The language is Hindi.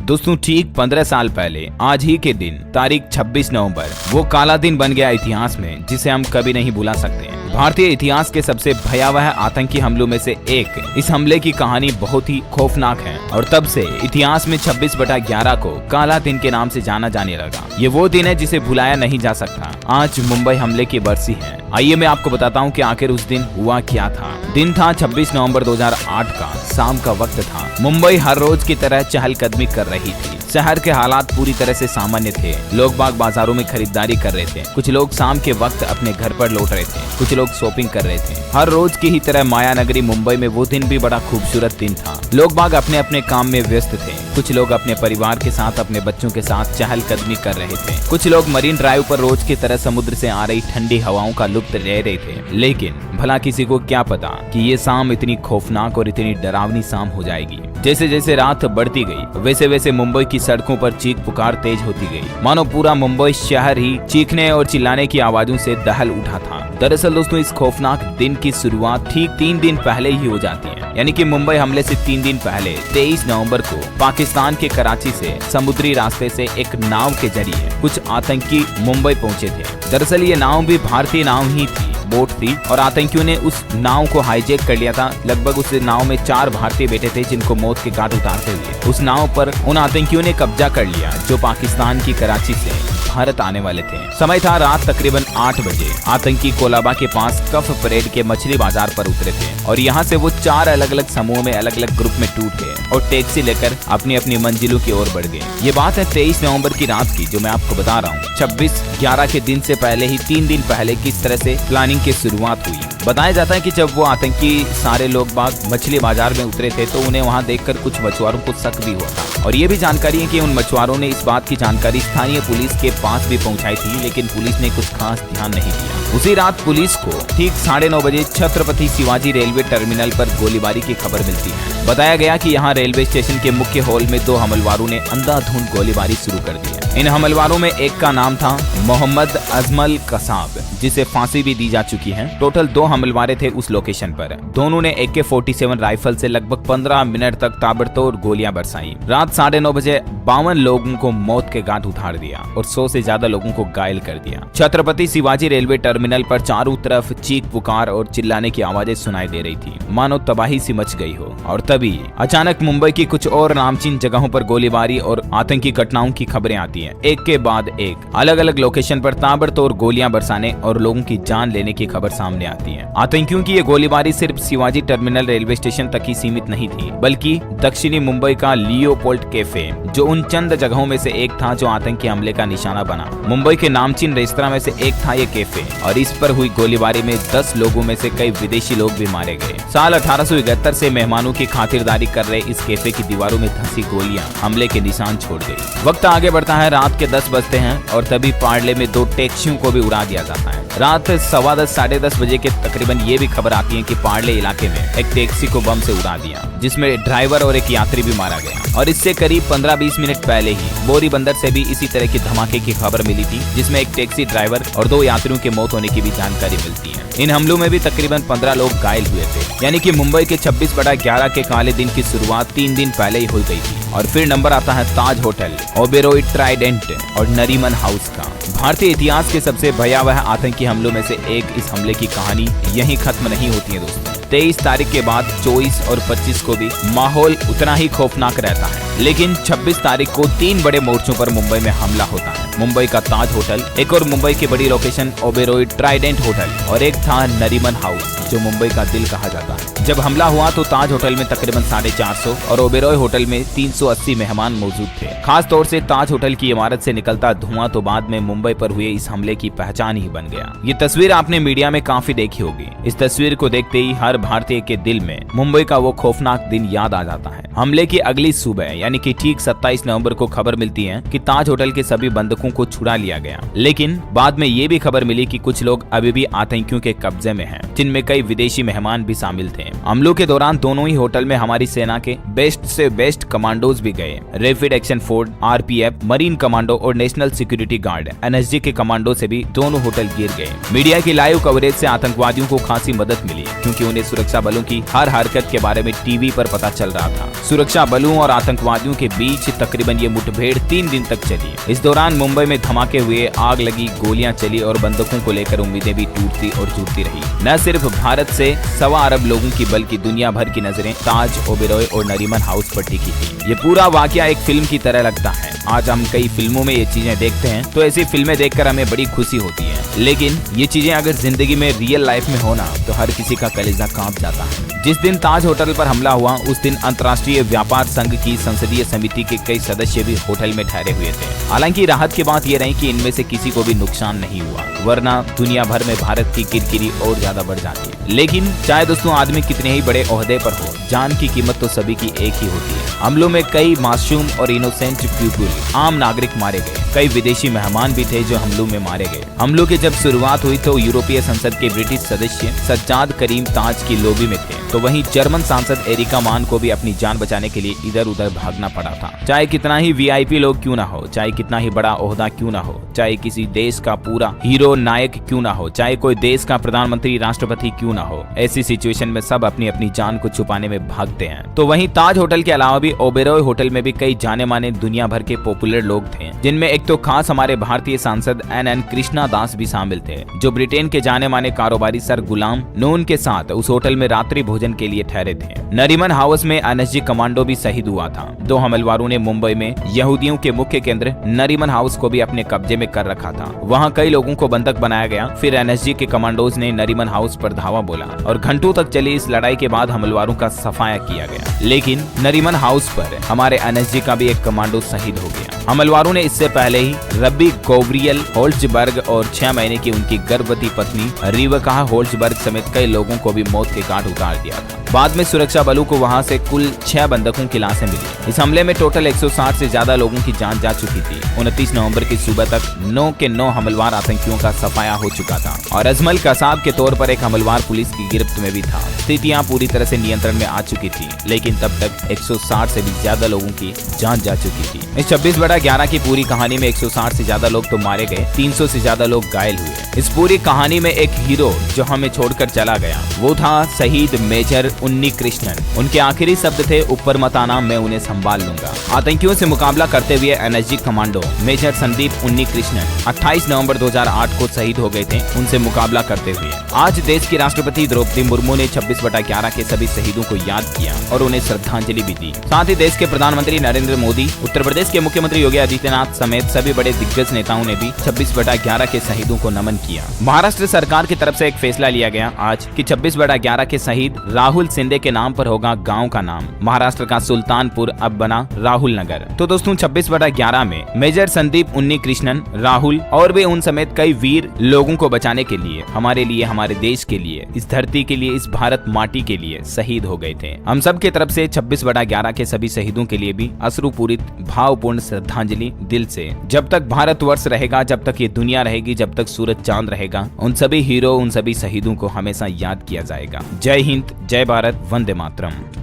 दोस्तों ठीक 15 साल पहले आज ही के दिन तारीख 26 नवंबर वो काला दिन बन गया इतिहास में, जिसे हम कभी नहीं भुला सकते। भारतीय इतिहास के सबसे भयावह आतंकी हमलों में से एक इस हमले की कहानी बहुत ही खौफनाक है और तब से इतिहास में 26/11 को काला दिन के नाम से जाना जाने लगा। ये वो दिन है जिसे भुलाया नहीं जा सकता। आज मुंबई हमले की बरसी है। आइए मैं आपको बताता हूँ कि आखिर उस दिन हुआ क्या था। दिन था 26 नवंबर 2008 का, शाम का वक्त था। मुंबई हर रोज की तरह चहलकदमी कर रही थी। शहर के हालात पूरी तरह से सामान्य थे। लोग बाग बाजारों में खरीदारी कर रहे थे। कुछ लोग शाम के वक्त अपने घर पर लौट रहे थे। कुछ लोग शॉपिंग कर रहे थे। हर रोज की ही तरह माया नगरी मुंबई में वो दिन भी बड़ा खूबसूरत दिन था। लोग बाग अपने अपने काम में व्यस्त थे। कुछ लोग अपने परिवार के साथ, अपने बच्चों के साथ चहलकदमी कर रहे थे। कुछ लोग मरीन ड्राइव पर रोज की तरह समुद्र से आ रही ठंडी हवाओं का लुत्फ ले रहे थे। लेकिन भला किसी को क्या पता कि ये शाम इतनी खौफनाक और इतनी डरावनी शाम हो जाएगी। जैसे जैसे रात बढ़ती गई वैसे वैसे मुंबई की सड़कों पर चीख पुकार तेज होती गई, मानो पूरा मुंबई शहर ही चीखने और चिल्लाने की आवाजों से दहल उठा था। दरअसल दोस्तों, इस खौफनाक दिन की शुरुआत ठीक 3 दिन पहले ही हो जाती है। यानी कि मुंबई हमले से 3 दिन पहले 23 नवंबर को पाकिस्तान के कराची से समुद्री रास्ते से एक नाव के जरिए कुछ आतंकी मुंबई पहुंचे थे। दरअसल ये नाव भी भारतीय नाव ही थी, बोट थी, और आतंकियों ने उस नाव को हाईजैक कर लिया था। लगभग उस नाव में 4 भारतीय बैठे थे, जिनको मौत के घाट उतारते हुए उस नाव पर उन आतंकियों ने कब्जा कर लिया, जो पाकिस्तान की कराची से भारत आने वाले थे। समय था रात तकरीबन 8 बजे। आतंकी कोलाबा के पास कफ परेड के मछली बाजार पर उतरे थे और यहाँ से वो 4 अलग अलग समूह में अलग अलग ग्रुप में टूट गए और टैक्सी लेकर अपनी अपनी मंजिलों की ओर बढ़ गए। ये बात है 23 नवंबर की रात की, जो मैं आपको बता रहा हूँ। 26/11 के दिन से पहले ही 3 दिन पहले किस तरह से प्लानिंग की शुरुआत हुई। बताया जाता है कि जब वो आतंकी सारे लोग बाग मछली बाजार में उतरे थे तो उन्हें वहां देखकर कुछ मछुआरों को शक भी हुआ था। और ये भी जानकारी है कि उन मछुआरों ने इस बात की जानकारी स्थानीय पुलिस के पास भी पहुंचाई थी, लेकिन पुलिस ने कुछ खास ध्यान नहीं दिया। उसी रात पुलिस को ठीक 9:30 बजे छत्रपति शिवाजी रेलवे टर्मिनल पर गोलीबारी की खबर मिलती है। बताया गया कि यहाँ रेलवे स्टेशन के मुख्य हॉल में 2 हमलवारों ने अंधाधुंध गोलीबारी शुरू कर दी। इन हमलवारों में एक का नाम था मोहम्मद अजमल कसाब, जिसे फांसी भी दी जा चुकी है। टोटल 2 हमलवारे थे उस लोकेशन पर। दोनों ने AK-47 राइफल से लगभग 15 मिनट तक ताबड़तोड़ गोलियां बरसाई। रात 9:30 बजे 52 लोगों को मौत के घाट उतार दिया और 100 से ज्यादा लोगों को घायल कर दिया। छत्रपति शिवाजी रेलवे टर्मिनल पर चारों तरफ चीख पुकार और चिल्लाने की आवाजें सुनाई दे रही थी, मानो तबाही सी मच गई हो। और तभी अचानक मुंबई की कुछ और नामचीन जगहों पर गोलीबारी और आतंकी घटनाओं की खबरें आती हैं। एक के बाद एक अलग अलग लोकेशन पर ताबड़तोड़ गोलियां बरसाने और लोगों की जान लेने की खबर सामने आती है। आतंकियों की ये गोलीबारी सिर्फ शिवाजी टर्मिनल रेलवे स्टेशन तक ही सीमित नहीं थी, बल्कि दक्षिणी मुंबई का लियोपोल्ड कैफे, जो उन चंद जगहों में से एक था जो आतंकी हमले का निशाना बना। मुंबई के नामचीन रेस्तरां में से एक था ये कैफे, और इस पर हुई गोलीबारी में 10 लोगों में से कई विदेशी लोग भी मारे गए। साल 1871 से मेहमानों की खातिरदारी कर रहे इस कैफे की दीवारों में धंसी गोलियां हमले के निशान छोड़ गई। वक्त आगे बढ़ता है, रात के 10 बजते हैं और तभी पार्ले में 2 टैक्सियों को भी उड़ा दिया जाता है। रात 10:15 10:30 बजे के तकरीबन ये भी खबर आती है कि पार्ले इलाके में एक टैक्सी को बम से उड़ा दिया, जिसमें ड्राइवर और एक यात्री भी मारा गया। और इससे करीब 15-20 मिनट पहले ही बोरी बंदर से भी इसी तरह की धमाके की खबर मिली थी, जिसमें एक टैक्सी ड्राइवर और 2 यात्रियों की मौत होने की भी जानकारी मिलती है। इन हमलों में भी तकरीबन 15 लोग घायल हुए थे। यानी कि मुंबई के 26/11 के काले दिन की शुरुआत 3 दिन पहले ही हो गई थी। और फिर नंबर आता है ताज होटल, ओबेरॉय ट्राइडेंट और नरीमन हाउस का। भारतीय इतिहास के सबसे भयावह आतंकी हमलों में से एक इस हमले की कहानी यहीं खत्म नहीं होती है दोस्तों। 23 तारीख के बाद 24 और 25 को भी माहौल उतना ही खौफनाक रहता है, लेकिन 26 तारीख को 3 बड़े मोर्चों पर मुंबई में हमला होता है। मुंबई का ताज होटल, एक और मुंबई की बड़ी लोकेशन ओबेरॉय ट्राइडेंट होटल, और एक था नरीमन हाउस, जो मुंबई का दिल कहा जाता है। जब हमला हुआ तो ताज होटल में तकरीबन 450 और ओबेरॉय होटल में 380 मेहमान मौजूद थे। खास तौर से ताज होटल की इमारत से निकलता धुआं तो बाद में मुंबई पर हुए इस हमले की पहचान ही बन गया। ये तस्वीर आपने मीडिया में काफी देखी होगी। इस तस्वीर को देखते ही हर भारतीय के दिल में मुंबई का वो खौफनाक दिन याद आ जाता है। हमले की अगली सुबह यानी कि ठीक 27 नवंबर को खबर मिलती है कि ताज होटल के सभी बंधकों को छुड़ा लिया गया, लेकिन बाद में ये भी खबर मिली कि कुछ लोग अभी भी आतंकियों के कब्जे में हैं, जिनमें कई विदेशी मेहमान भी शामिल थे। हमलों के दौरान दोनों ही होटल में हमारी सेना के बेस्ट से बेस्ट कमांडोज भी गए। Rapid action force, RPF, marine commando और नेशनल सिक्योरिटी गार्ड NSG के कमांडो से भी दोनों होटल गिर गए। मीडिया की लाइव कवरेज से आतंकवादियों को खासी मदद मिली, क्योंकि उन्हें सुरक्षा बलों की हर हरकत के बारे में टीवी पर पता चल रहा था। सुरक्षा बलों और आतंकवादियों के बीच तकरीबन ये मुठभेड़ 3 दिन तक चली। इस दौरान मुंबई में धमाके हुए, आग लगी, गोलियां चली और बंदूकों को लेकर उम्मीदें भी टूटती और जुड़ती रही। न सिर्फ भारत से 1.25 अरब लोगों की बल्कि दुनिया भर की नजरें ताज, ओबेरॉय और नरीमन हाउस पर टिकी थी। ये पूरा वाकया एक फिल्म की तरह लगता है। आज हम कई फिल्मों में ये चीजें देखते हैं तो ऐसी फिल्में देखकर हमें बड़ी खुशी होती है, लेकिन ये चीजें अगर जिंदगी में रियल लाइफ में होना तो हर किसी का कलेजा कांप जाता है। जिस दिन ताज होटल पर हमला हुआ उस दिन अंतर्राष्ट्रीय व्यापार संघ की संसदीय समिति के कई सदस्य भी होटल में ठहरे हुए थे। हालांकि राहत की बात यह रही कि इनमें से किसी को भी नुकसान नहीं हुआ, वरना दुनिया भर में भारत की किरकिरी और ज्यादा बढ़ जाती है। लेकिन चाहे दोस्तों आदमी कितने ही बड़े ओहदे पर हो, जान की कीमत तो सभी की एक ही होती है। हमलों में कई मासूम और इनोसेंट पीपल, आम नागरिक मारे गए। कई विदेशी मेहमान भी थे जो हमलों में मारे गए। हमलों की जब शुरुआत हुई तो यूरोपीय संसद के ब्रिटिश सदस्य सज्जाद करीम ताज की लॉबी में थे, तो वहीं जर्मन सांसद एरिका मान को भी अपनी जान बचाने के लिए इधर उधर भागना पड़ा था। चाहे कितना ही वीआईपी लोग क्यों ना हो, चाहे कितना ही बड़ा ओहदा क्यों ना हो, चाहे किसी देश का पूरा हीरो नायक क्यों ना हो, चाहे कोई देश का प्रधानमंत्री राष्ट्रपति क्यों ना हो, ऐसी सिचुएशन में सब अपनी अपनी जान को छुपाने में भागते हैं। तो वहीं ताज होटल के अलावा भी ओबेरॉय होटल में भी कई जाने माने दुनिया भर के पॉपुलर लोग थे, जिनमें एक तो खास हमारे भारतीय सांसद NN कृष्णा दास भी शामिल थे, जो ब्रिटेन के जाने माने कारोबारी सर गुलाम नून के साथ उस होटल में रात्रि भोजन के लिए ठहरे थे। नरीमन हाउस में NSG कमांडो भी शहीद हुआ था। 2 हमलवारों ने मुंबई में यहूदियों के मुख्य केंद्र नरीमन हाउस को भी अपने कब्जे में कर रखा था। वहां कई लोगों को बंधक बनाया गया। फिर NSG के कमांडोज ने नरीमन हाउस पर धावा बोला और घंटों तक चली इस लड़ाई के बाद हमलवारों का सफाया किया गया। लेकिन नरीमन हाउस पर हमारे NSG का भी एक कमांडो शहीद हो गया। हमलवारों ने इससे पहले ही रब्बी गौब्रियल होल्ट्जबर्ग और 6 महीने की उनकी गर्भवती पत्नी रिबेका होल्ट्जबर्ग समेत कई लोगों को भी मौत के घाट उतार दिया था। बाद में सुरक्षा बलों को वहां से कुल 6 बंधकों की लाशें मिली। इस हमले में टोटल 160 से ज्यादा लोगों की जान जा चुकी थी। 29 नवंबर की सुबह तक 9 के 9 हमलवार आतंकियों का सफाया हो चुका था और अजमल कसाब के तौर पर एक हमलवार पुलिस की गिरफ्त में भी था। स्थितियां पूरी तरह से नियंत्रण में आ चुकी थी, लेकिन तब तक 160 से भी ज्यादा लोगों की जान जा चुकी थी। इस 26/11 की पूरी कहानी में 160 से ज्यादा लोग तो मारे गए, 300 से ज्यादा लोग घायल हुए। इस पूरी कहानी में एक हीरो जो हमें छोड़कर चला गया वो था शहीद मेजर उन्नी कृष्णन। उनके आखिरी शब्द थे, ऊपर मत आना, मैं उन्हें संभाल लूंगा। आतंकियों से मुकाबला करते हुए NSG कमांडो मेजर संदीप उन्नी कृष्णन 28 नवंबर 2008 को शहीद हो गए थे। उनसे मुकाबला करते हुए आज देश की राष्ट्रपति द्रौपदी मुर्मू ने 26/11 के सभी शहीदों को याद किया और उन्हें श्रद्धांजलि भी दी। साथ ही देश के प्रधानमंत्री नरेंद्र मोदी, उत्तर प्रदेश के मुख्यमंत्री योगी आदित्यनाथ समेत सभी बड़े दिग्गज नेताओं ने भी 26/11 के शहीदों को नमन किया। महाराष्ट्र सरकार की तरफ से एक फैसला लिया गया आज कि 26/11 के शहीद राहुल शिंदे के नाम पर होगा गांव का नाम। महाराष्ट्र का सुल्तानपुर अब बना राहुल नगर। तो दोस्तों 26/11 में मेजर संदीप उन्नी कृष्णन, राहुल और भी उन समेत कई वीर लोगों को बचाने के लिए, हमारे लिए, हमारे देश के लिए, इस धरती के लिए, इस भारत माटी के लिए शहीद हो गए थे। हम सब की तरफ से 26/11 के सभी शहीदों के लिए भी अश्रुपूरित भावपूर्ण श्रद्धांजलि दिल से। जब तक भारतवर्ष रहेगा, जब तक ये दुनिया रहेगी, जब तक सूरज चांद रहेगा, उन सभी हीरो, उन सभी शहीदों को हमेशा याद किया जाएगा। जय हिंद, जय भारत, वंदे मातरम।